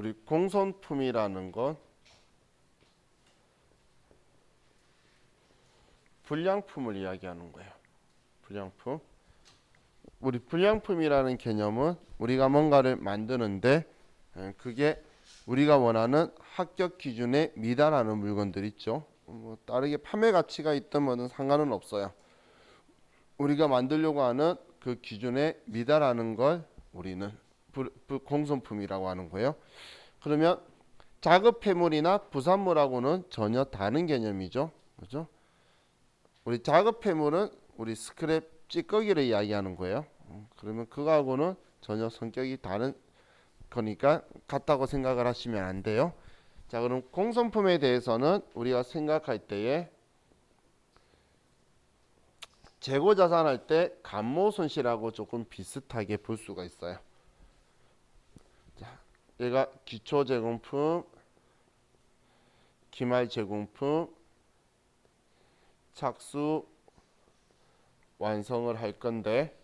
우리 공손품이라는 건 불량품을 이야기하는 거예요. 불량품. 우리 불량품이라는 개념은 우리가 뭔가를 만드는데 그게 우리가 원하는 합격 기준에 미달하는 물건들 있죠. 뭐 다르게 판매 가치가 있든 뭐든 상관은 없어요. 우리가 만들려고 하는 그 기준에 미달하는 걸 우리는 공손품이라고 하는 거예요. 그러면 작업 폐물이나 부산물하고는 전혀 다른 개념이죠. 그죠? 우리 작업 폐물은 우리 스크랩 찌꺼기를 이야기하는 거예요. 그러면 그거하고는 전혀 성격이 다른 거니까 같다고 생각을 하시면 안 돼요. 자, 그럼 공손품에 대해서는 우리가 생각할 때에 재고 자산할 때 감모손실하고 조금 비슷하게 볼 수가 있어요. 자, 얘가 기초 제공품, 기말 제공품, 착수, 완성을 할 건데,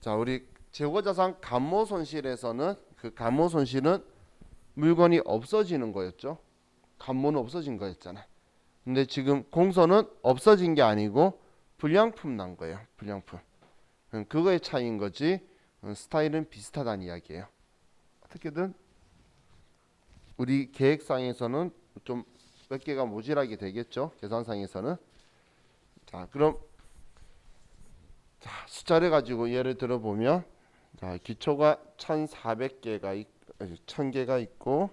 자, 우리 재고자산 감모손실에서는 그 감모손실은 물건이 없어지는 거였죠. 감모는 없어진 거였잖아. 근데 지금 공손은 없어진 게 아니고 불량품 난 거예요. 불량품. 그거의 차이인 거지. 스타일은 비슷하다는 이야기예요. 어떻게든 우리 계획상에서는 좀 몇 개가 모자라게 되겠죠. 계산상에서는. 자, 그럼 자, 숫자를 가지고 예를 들어 보면 자, 기초가 1,400개가 1,000개가 있고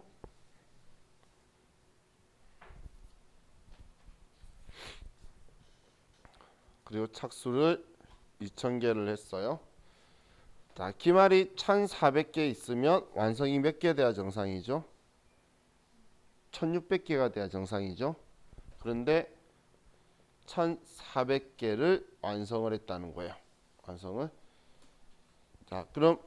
그리고 착수를 2,000개를 했어요. 자, 기말이 1,400개 있으면 완성이 몇 개 돼야 정상이죠? 1,600개가 돼야 정상이죠. 그런데 1,400개를 완성을 했다는 거예요. 완성을. 자, 그럼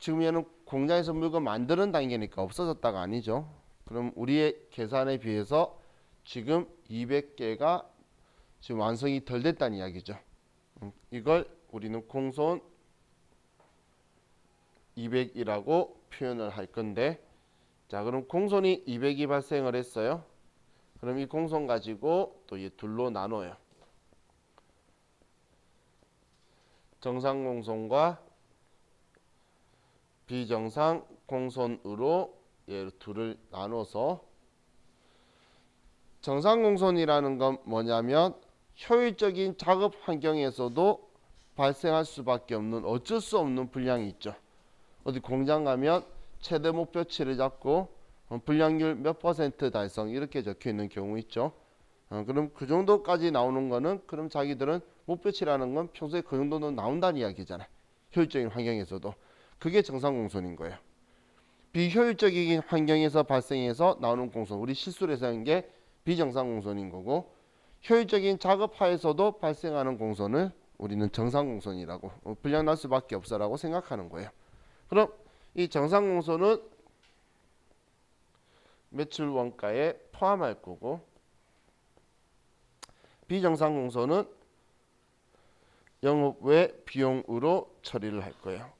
지금 얘는 공장에서 물건 만드는 단계니까 없어졌다가 아니죠. 그럼 우리의 계산에 비해서 지금 200개가 지금 완성이 덜 됐다는 이야기죠. 이걸 우리는 공손 200이라고 표현을 할 건데, 자, 그럼 공손이 200이 발생을 했어요. 그럼 이 공손 가지고 또 이 둘로 나눠요. 정상 공손과 비정상 공손으로 얘 둘을 나눠서 정상 공손이라는 건 뭐냐면 효율적인 작업 환경에서도 발생할 수밖에 없는 어쩔 수 없는 불량이 있죠. 어디 공장 가면 최대 목표치를 잡고 불량률 몇 % 달성 이렇게 적혀 있는 경우 있죠. 그럼 그 정도까지 나오는 거는 그럼 자기들은 목표치라는 건 평소에 그 정도는 나온다는 이야기잖아요. 효율적인 환경에서도. 그게 정상 공손인 거예요. 비효율적인 환경에서 발생해서 나오는 공손, 우리 실수를 해서 한 게 비정상 공손인 거고, 효율적인 작업하에서도 발생하는 공손을 우리는 정상 공손이라고, 불량 날 수밖에 없어라고 생각하는 거예요. 그럼 이 정상 공손은 매출 원가에 포함할 거고, 비정상 공손은 영업 외 비용으로 처리를 할 거예요.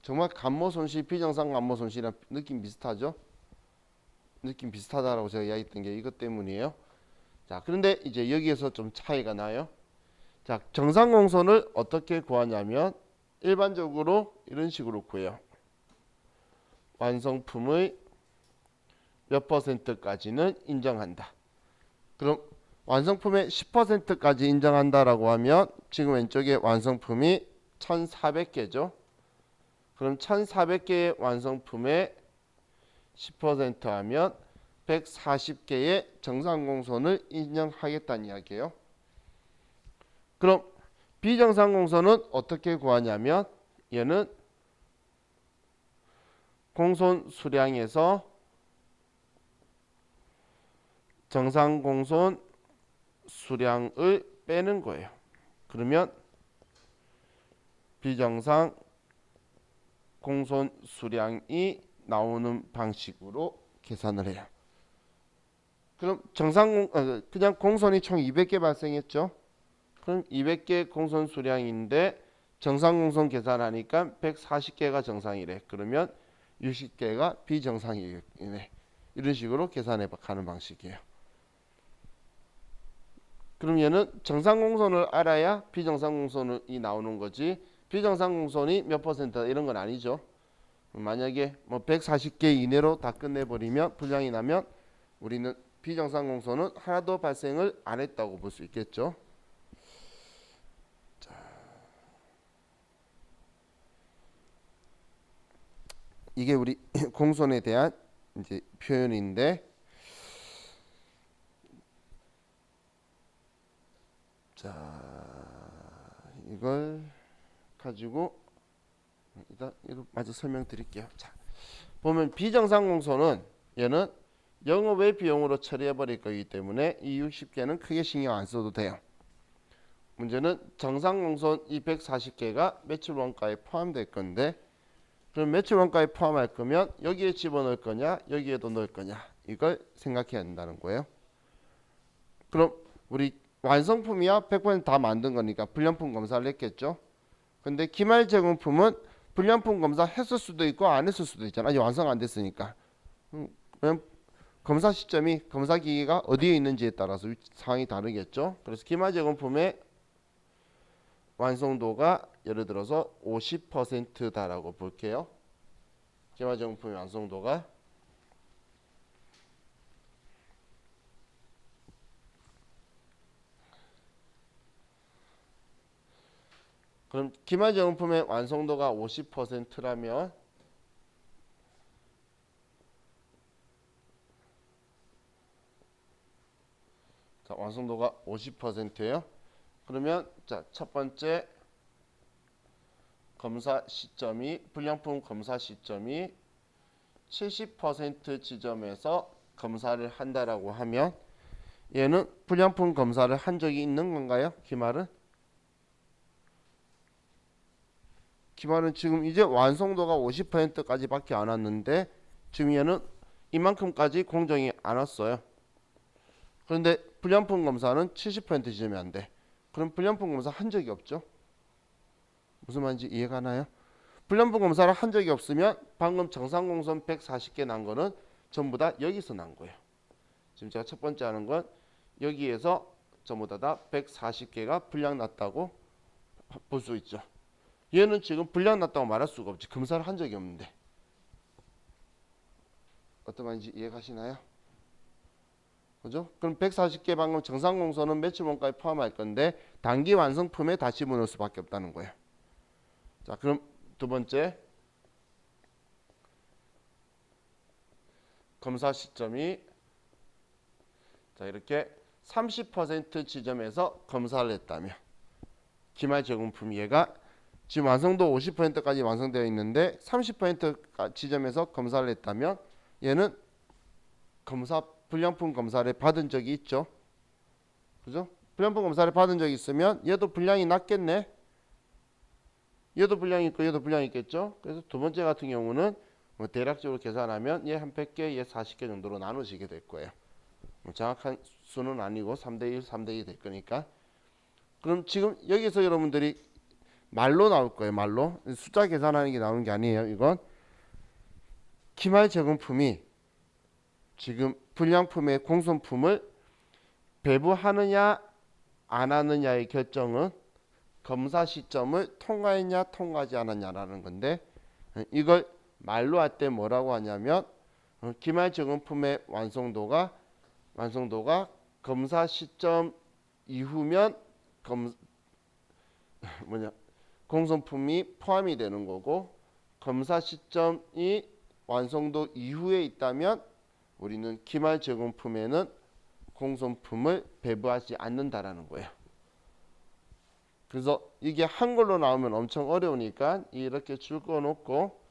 정말 감모 손실, 비정상 감모 손실이랑 느낌 비슷하죠? 느낌 비슷하다라고 제가 이야기했던 게 이것 때문이에요. 자, 그런데 이제 여기에서 좀 차이가 나요. 자, 정상 공손을 어떻게 구하냐면 일반적으로 이런 식으로 구해요. 완성품의 몇 %까지는 인정한다. 그럼 완성품의 10%까지 인정한다라고 하면 지금 왼쪽에 완성품이 1,400개죠. 그럼 1,400개의 완성품의 10% 하면 140개의 정상 공손을 인정하겠다는 이야기예요. 그럼 비정상 공손은 어떻게 구하냐면 얘는 공손 수량에서 정상 공손 수량을 빼는 거예요. 그러면 비정상 공손 수량이 나오는 방식으로 계산을 해요. 그럼 그냥 공손이 총 200개 발생했죠. 그럼 200개 공손 수량인데 정상 공손 계산하니까 140개가 정상이래. 그러면 60개가 비정상이네. 이런 식으로 계산해 가는 방식이에요. 그럼 얘는 정상 공손을 알아야 비정상 공손이 나오는 거지, 비정상 공손이 몇 퍼센트다 이런 건 아니죠. 만약에 뭐 140개 이내로 다 끝내버리면, 불량이 나면 우리는 비정상 공손은 하나도 발생을 안 했다고 볼 수 있겠죠. 자, 이게 우리 공손에 대한 이제 표현인데, 자, 이걸 가지고 일단 이거 마저 설명드릴게요. 자, 보면 비정상 공손은 얘는 영업외 비용으로 처리해 버릴 거기 때문에 이 60개는 크게 신경 안 써도 돼요. 문제는 정상 공손 이 140개가 매출 원가에 포함될 건데, 그럼 매출 원가에 포함할 거면 여기에 집어넣을 거냐 여기에도 넣을 거냐, 이걸 생각해야 된다는 거예요. 그럼 우리 완성품이야 100%다 만든 거니까 불량품 검사를 했겠죠. 근데 기말 제공품은 불량품 검사 했을 수도 있고 안 했을 수도 있잖아. 아직 완성 안 됐으니까. 그냥 검사 시점이, 검사 기기가 어디에 있는지에 따라서 상황이 다르겠죠. 그래서 기말 제공품의 완성도가 예를 들어서 50%다라고 볼게요. 기말 제공품의 완성도가. 그럼 기말 제공품의 완성도가 50%라면 자, 완성도가 50%예요. 그러면 자, 첫 번째 검사 시점이, 불량품 검사 시점이 70% 지점에서 검사를 한다라고 하면 얘는 불량품 검사를 한 적이 있는 건가요? 기말은? 기말은 지금 이제 완성도가 50%까지 밖에 안 왔는데 지금 얘는 이만큼까지 공정이 안 왔어요. 그런데 불량품 검사는 70% 지점이 안 돼. 그럼 불량품 검사 한 적이 없죠. 무슨 말인지 이해가 가나요? 불량품 검사를 한 적이 없으면 방금 정상 공손 140개 난 거는 전부 다 여기서 난 거예요. 지금 제가 첫 번째 하는 건 여기에서 전부 다 140개가 불량 났다고 볼 수 있죠. 얘는 지금 불량 났다고 말할 수가 없지. 검사를 한 적이 없는데. 어떤 말인지 이해가시나요? 그죠? 그럼 140개 방금 정상 공손은 매출 원가에 포함할 건데 단기 완성품에 다시 집어넣을 수밖에 없다는 거예요. 자, 그럼 두 번째 검사 시점이 자, 이렇게 30% 지점에서 검사를 했다면 기말 제공품 얘가 지금 완성도 50%까지 완성되어 있는데 30% 지점에서 검사를 했다면 얘는 검사, 불량품 검사를 받은 적이 있죠. 그죠? 불량품 검사를 받은 적이 있으면 얘도 불량이 났겠네. 얘도 불량이 있고 얘도 불량이 있겠죠. 그래서 두 번째 같은 경우는 뭐 대략적으로 계산하면 얘 한 100개, 얘 40개 정도로 나누시게 될 거예요. 뭐 정확한 수는 아니고 3대1, 3대2 될 거니까. 그럼 지금 여기서 여러분들이 말로 나올 거예요. 말로. 숫자 계산하는 게 나오는 게 아니에요. 이건 기말 제공품이 지금 불량품의 공손품을 배부하느냐 안 하느냐의 결정은 검사 시점을 통과했냐 통과하지 않았냐라는 건데, 이걸 말로 할 때 뭐라고 하냐면 기말 제공품의 완성도가 검사 시점 이후면 공손품이 포함이 되는 거고, 검사 시점이 완성도 이후에 있다면 우리는 기말 제공품에는 공손품을 배부하지 않는다라는 거예요. 그래서 이게 한글로 나오면 엄청 어려우니까 이렇게 줄 꺼놓고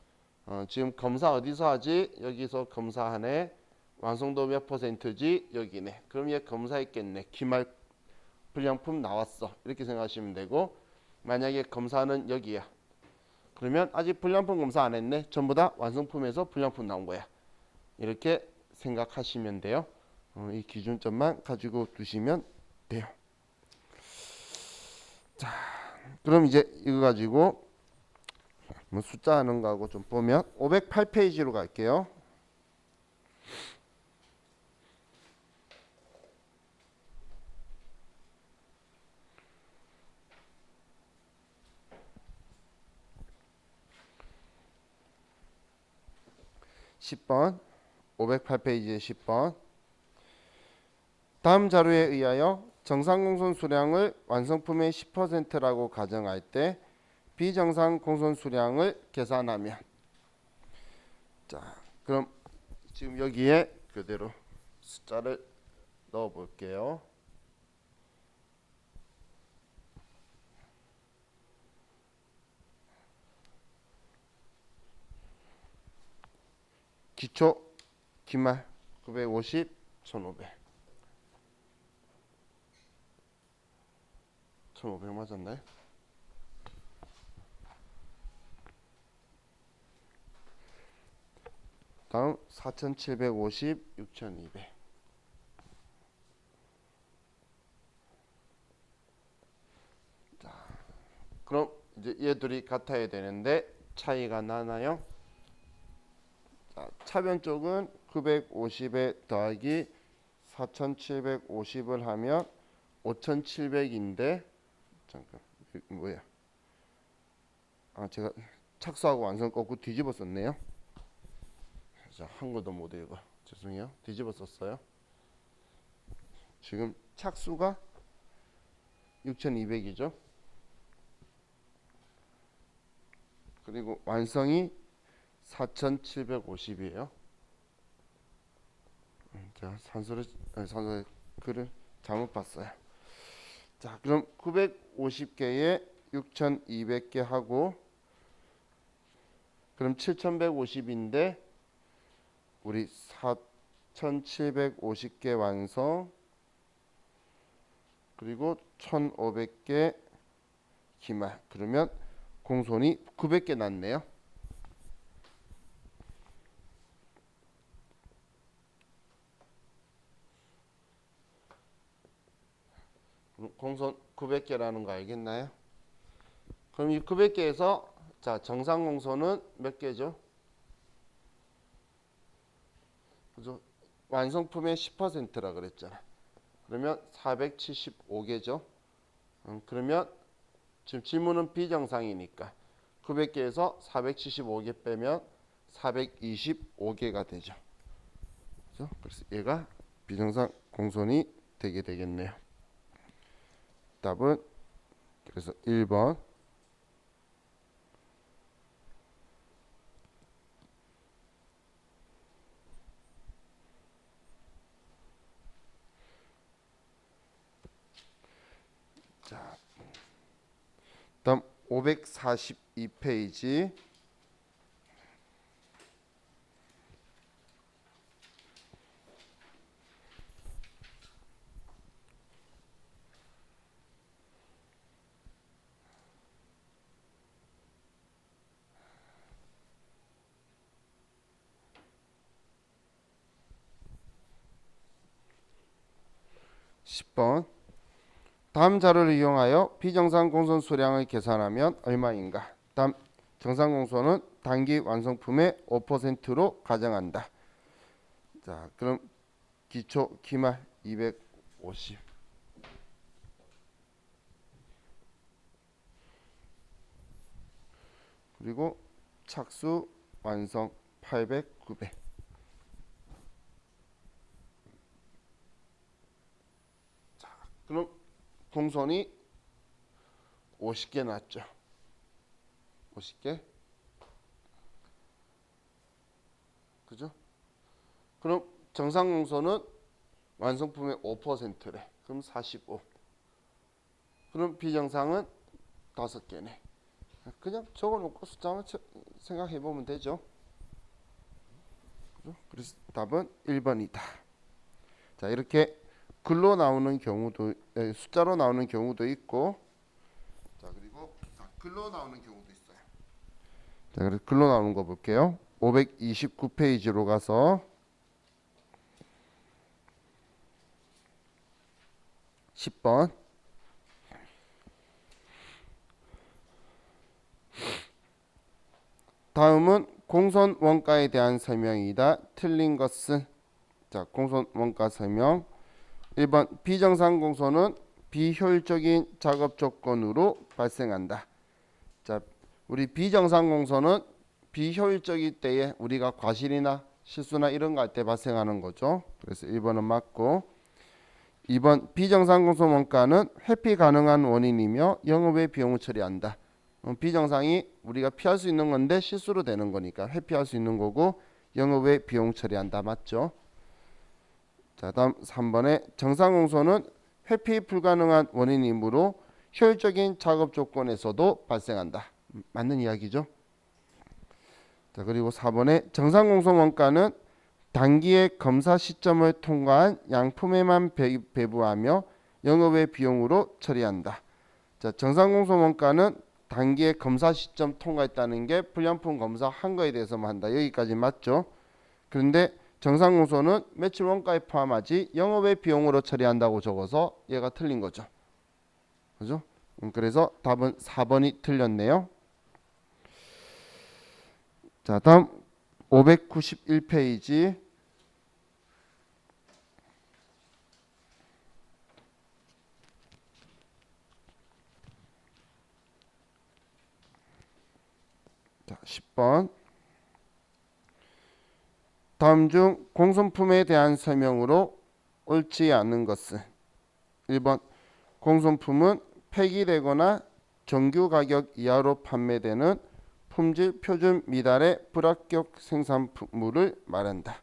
지금 검사 어디서 하지? 여기서 검사하네. 완성도 몇 %지? 여기네. 그럼 얘 검사했겠네. 기말 불량품 나왔어. 이렇게 생각하시면 되고, 만약에 검사는 여기야. 그러면 아직 불량품 검사 안 했네. 전부 다 완성품에서 불량품 나온 거야. 이렇게 생각하시면 돼요. 이 기준점만 가지고 두시면 돼요. 자, 그럼 이제 이거 가지고 뭐 숫자 하는 거하고 좀 보면 508페이지로 갈게요. (10번) 508페이지의 10번. 다음 자료에 의하여 정상 공손 수량을 완성품의 10%라고 가정할 때 비정상 공손 수량을 계산하면, 자, 그럼 지금 여기에 그대로 숫자를 넣어 볼게요. 기초, 기말 950, 1500. 1500 맞았나요? 다음 4750, 6200. 자, 그럼 이제 얘들이 같아야 되는데 차이가 나나요? 자, 차변 쪽은 950에 더하기 4750을 하면 5700인데, 잠깐 뭐야? 아, 제가 착수하고 완성 꺾고 뒤집어 썼네요. 자, 한글도 못 읽어. 죄송해요. 뒤집어 썼어요. 지금 착수가 6200이죠. 그리고 완성이 4750이에요. 제가 산수를 글을 잘못 봤어요. 자, 그럼 950개에 6200개 하고, 그럼 7150인데 우리 4750개 완성, 그리고 1500개 기말. 그러면 공손이 900개 났네요. 공손 900개라는 거 알겠나요? 그럼 이 900개에서 자, 정상 공손은 몇 개죠? 그죠? 완성품의 10%라 그랬잖아. 그러면 475개죠. 그러면 지금 질문은 비정상이니까 900개에서 475개 빼면 425개가 되죠. 그죠? 그래서 얘가 비정상 공손이 되게 되겠네요. 답은 그래서 1번. 자, 다음 542페이지. (10번) 다음 자료를 이용하여 비정상 공손 수량을 계산하면 얼마인가? 다음 정상 공손은 단기 완성품의 5%로 가정한다. 자, 그럼 기초 기말 250, 그리고 착수 완성 800, 900. 자, 그럼 공손이 50개 났죠. 50개. 그죠? 그럼 정상 공손은 완성품의 5%래. 그럼 45. 그럼 비정상은 5개네. 그냥 적어놓고 숫자만 생각해 보면 되죠. 그죠? 그래서 답은 1번이다. 자, 이렇게 글로 나오는 경우도, 숫자로 나오는 경우도 있고, 자, 그리고 글로 나오는 경우도 있어요. 자, 그래서 글로 나오는 거 볼게요. 529페이지로 가서 10번. 다음은 공선 원가에 대한 설명이다. 틀린 것은 자, 공선 원가 설명. 1번 비정상 공소는 비효율적인 작업 조건으로 발생한다. 자, 우리 비정상 공소는 비효율적일 때에 우리가 과실이나 실수나 이런 거 할 때 발생하는 거죠. 그래서 1번은 맞고 2번 비정상 공소 원가는 회피 가능한 원인이며 영업의 비용을 처리한다. 비정상이 우리가 피할 수 있는 건데 실수로 되는 거니까 회피할 수 있는 거고 영업의 비용 처리한다. 맞죠? 자, 다음 3번에 정상공소는 회피 불가능한 원인이므로 효율적인 작업 조건에서도 발생한다. 맞는 이야기죠. 자, 그리고 4번에 정상공소 원가는 단기의 검사 시점을 통과한 양품에만 배부하며 영업의 비용으로 처리한다. 자, 정상공소 원가는 단기의 검사 시점 통과했다는 게 불량품 검사한 거에 대해서만 한다. 여기까지 맞죠? 그런데 정상공소는 매출 원가에 포함하지 영업의 비용으로 처리한다고 적어서 얘가 틀린 거죠. 그죠? 그래서 답은 4번이 틀렸네요. 자, 다음 591페이지. 자, 10번. 다음 중 공손품에 대한 설명으로 옳지 않은 것은 1번 공손품은 폐기되거나 정규 가격 이하로 판매되는 품질 표준 미달의 불합격 생산물을 말한다.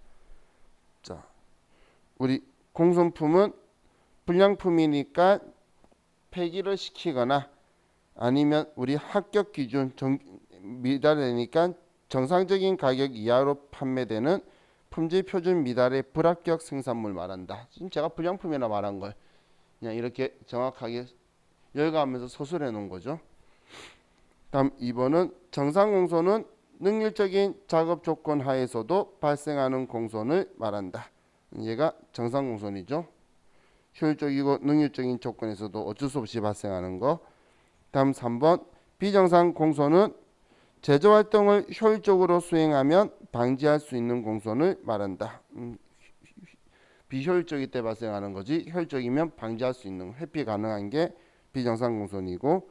자, 우리 공손품은 불량품이니까 폐기를 시키거나 아니면 우리 합격 기준 미달되니까 정상적인 가격 이하로 판매되는 품질 표준 미달의 불합격 생산물 말한다. 지금 제가 불량품이라 말한 걸 그냥 이렇게 정확하게 열거하면서 서술해 놓은 거죠. 다음 2번은 정상 공소는 능률적인 작업 조건 하에서도 발생하는 공손을 말한다. 얘가 정상 공손이죠. 효율적이고 능률적인 조건에서도 어쩔 수 없이 발생하는 거. 다음 3번 비정상 공소는 제조활동을 효율적으로 수행하면 방지할 수 있는 공손을 말한다. 비효율적일 때 발생하는 거지 효율적이면 방지할 수 있는 회피 가능한 게 비정상 공손이고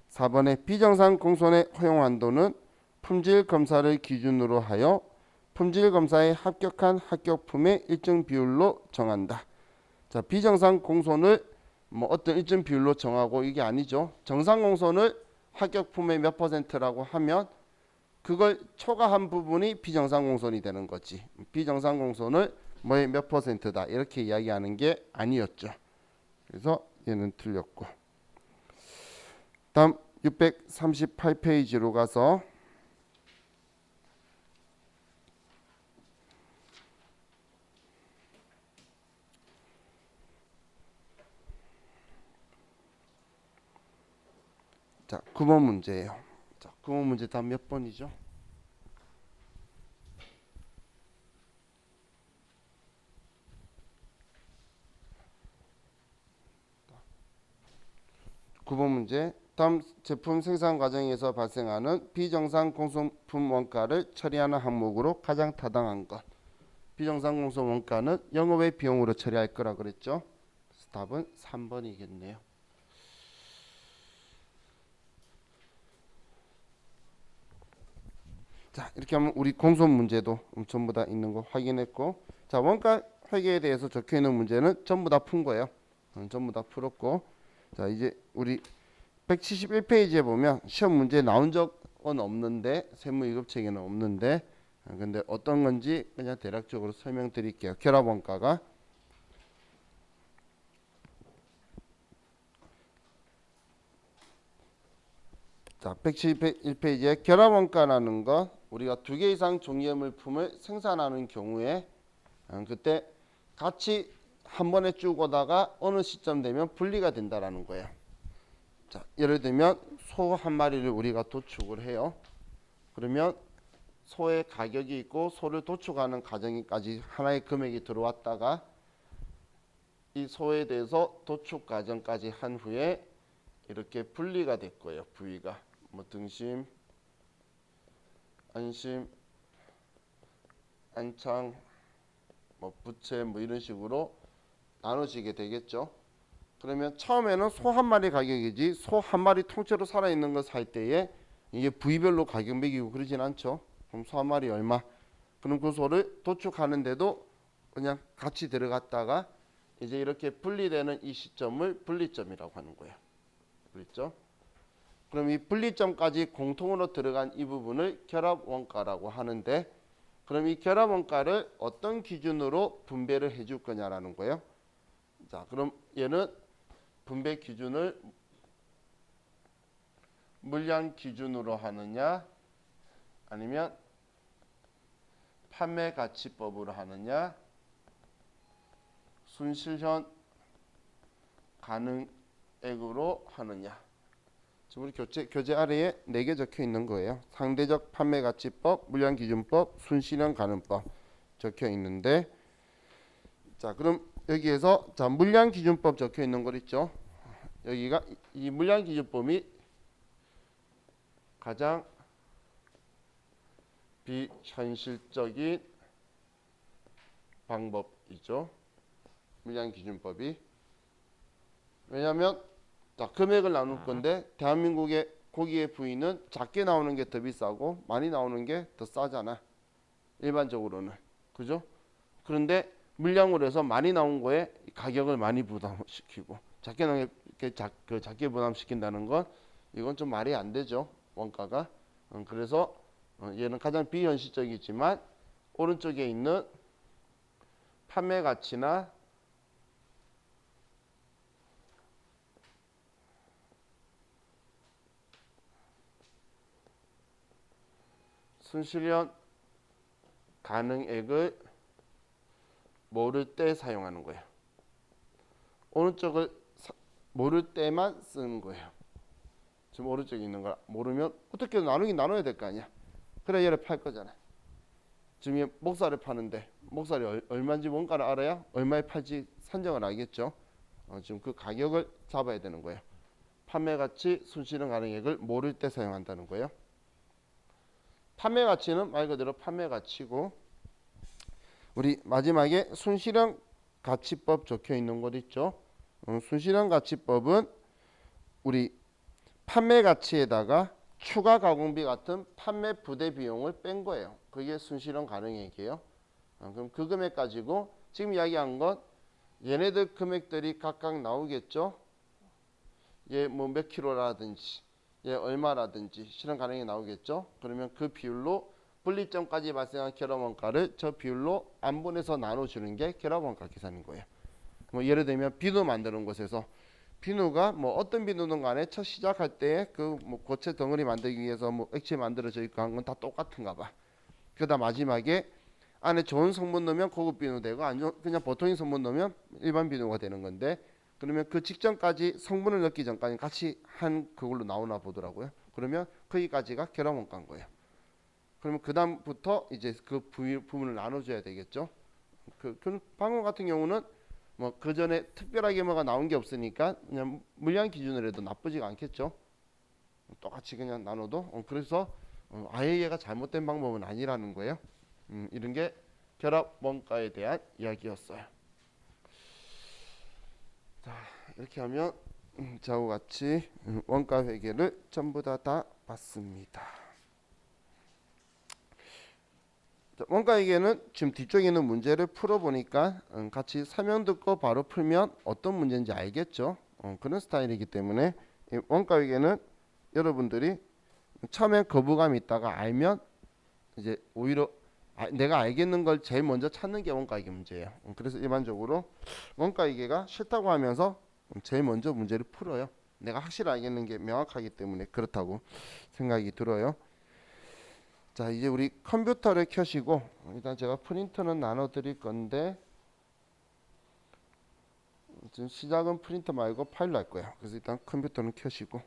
4번에 비정상 공손의 허용 한도는 품질 검사를 기준으로 하여 품질 검사에 합격한 합격품의 일정 비율로 정한다. 자, 비정상 공손을 뭐 어떤 일정 비율로 정하고 이게 아니죠. 정상 공손을 합격품의 몇 %라고 하면 그걸 초과한 부분이 비정상 공손이 되는 거지. 비정상 공손을 뭐의 몇 %다 이렇게 이야기하는 게 아니었죠. 그래서 얘는 틀렸고. 다음 638페이지로 가서 자, 9번 문제예요. 자, 9번 문제 답 몇 번이죠? 9번 문제. 다음 제품 생산 과정에서 발생하는 비정상 공소품 원가를 처리하는 항목으로 가장 타당한 것. 비정상 공소 원가는 영업의 비용으로 처리할 거라 그랬죠. 그래서 답은 3번이겠네요. 자, 이렇게 하면 우리 공소 문제도 전부 다 있는 거 확인했고, 자, 원가 회계에 대해서 적혀 있는 문제는 전부 다 푼 거예요. 전부 다 풀었고, 자, 이제 우리 171페이지에 보면 시험 문제 나온 적은 없는데 세무 위급체계는 없는데 근데 어떤 건지 그냥 대략적으로 설명드릴게요. 결합원가가 자 171페이지에 결합원가라는 건 우리가 2개 이상 종이의 물품을 생산하는 경우에 그때 같이 한 번에 쭉 오다가 어느 시점 되면 분리가 된다라는 거예요. 자, 예를 들면 소 한 마리를 우리가 도축을 해요. 그러면 소의 가격이 있고 소를 도축하는 과정까지 하나의 금액이 들어왔다가 이 소에 대해서 도축 과정까지 한 후에 이렇게 분리가 됐고요. 부위가 뭐 등심, 안심, 안창, 뭐 부채 뭐 이런 식으로 나눠지게 되겠죠. 그러면 처음에는 소 한 마리 가격이지 소 한 마리 통째로 살아있는 거 살 때에 이게 부위별로 가격 매기고 그러진 않죠. 그럼 소 한 마리 얼마? 그럼 그 소를 도축하는데도 그냥 같이 들어갔다가 이제 이렇게 분리되는 이 시점을 분리점이라고 하는 거예요. 분리점. 그럼 이 분리점까지 공통으로 들어간 이 부분을 결합원가라고 하는데, 그럼 이 결합원가를 어떤 기준으로 분배를 해줄 거냐라는 거예요. 자, 그럼 얘는 분배 기준을 물량 기준으로 하느냐 아니면 판매 가치법으로 하느냐 순실현 가능액으로 하느냐. 지금 우리 교재 아래에 4개 적혀 있는 거예요. 상대적 판매 가치법, 물량 기준법, 순실현 가능법 적혀 있는데, 자, 그럼 여기에서 자, 물량 기준법 적혀 있는 거 있죠. 여기가 이 물량 기준법이 가장 비현실적인 방법이죠. 물량 기준법이. 왜냐하면 자, 금액을 나눌 건데 대한민국의 고기의 부위는 작게 나오는 게 더 비싸고 많이 나오는 게 더 싸잖아. 일반적으로는. 그죠? 그런데 물량으로 해서 많이 나온 거에 가격을 많이 부담시키고 작게 나온 게 작게 부담시킨다는 건 이건 좀 말이 안 되죠. 원가가. 그래서 얘는 가장 비현실적이지만 오른쪽에 있는 판매 가치나 순실현 가능액을 모를 때 사용하는 거예요. 오른쪽을 모를 때만 쓰는 거예요. 지금 오른쪽에 있는 걸 모르면 어떻게 나누긴 나눠야 될 거 아니야. 그래 얘를 팔 거잖아. 지금 얘 목살을 파는데 목살이 얼마인지 원가를 알아야 얼마에 팔지 산정을 알겠죠. 지금 그 가격을 잡아야 되는 거예요. 판매 가치, 순실현 가능액을 모를 때 사용한다는 거예요. 판매 가치는 말 그대로 판매 가치고, 우리 마지막에 순실현 가치법 적혀 있는 것 있죠. 순실현 가치법은 우리 판매 가치에다가 추가 가공비 같은 판매 부대 비용을 뺀 거예요. 그게 순실현 가능액이에요. 그럼 그 금액 가지고 지금 이야기한 건 얘네들 금액들이 각각 나오겠죠. 얘 뭐 몇 킬로라든지 얘 얼마라든지 실현 가능액이 나오겠죠. 그러면 그 비율로 분리점까지 발생한 결합원가를 저 비율로 안분해서 나눠주는 게 결합원가 계산인 거예요. 뭐 예를 들면 비누 만드는 곳에서 비누가 뭐 어떤 비누든 간에 첫 시작할 때 그 뭐 고체 덩어리 만들기 위해서 뭐 액체 만들어져 있고 한 건 다 똑같은가 봐. 그러다 마지막에 안에 좋은 성분 넣으면 고급 비누 되고 안 좋은 그냥 보통인 성분 넣으면 일반 비누가 되는 건데, 그러면 그 직전까지 성분을 넣기 전까지 같이 한 그걸로 나오나 보더라고요. 그러면 거기까지가 결합원가인 거예요. 그러면 그 다음부터 이제 그 부분을 나눠줘야 되겠죠. 그 방금 같은 경우는 뭐 그 전에 특별하게 뭐가 나온 게 없으니까 그냥 물량 기준으로 해도 나쁘지가 않겠죠. 똑같이 그냥 나눠도. 그래서 아예 얘가 잘못된 방법은 아니라는 거예요. 이런 게 결합원가에 대한 이야기였어요. 자, 이렇게 하면 저와 같이 원가 회계를 전부 다 봤습니다. 원가 회계는 지금 뒤쪽에 있는 문제를 풀어보니까 같이 설명 듣고 바로 풀면 어떤 문제인지 알겠죠. 그런 스타일이기 때문에 이 원가 회계는 여러분들이 처음엔 거부감이 있다가 알면 이제 오히려 내가 알겠는 걸 제일 먼저 찾는 게 원가 회계 문제예요. 그래서 일반적으로 원가 회계가 싫다고 하면서 제일 먼저 문제를 풀어요. 내가 확실히 알겠는 게 명확하기 때문에 그렇다고 생각이 들어요. 자, 이제 우리 컴퓨터를 켜시고, 일단 제가 프린터는 나눠 드릴 건데 지금 시작은 프린터 말고 파일로 할 거예요. 그래서 일단 컴퓨터는 켜시고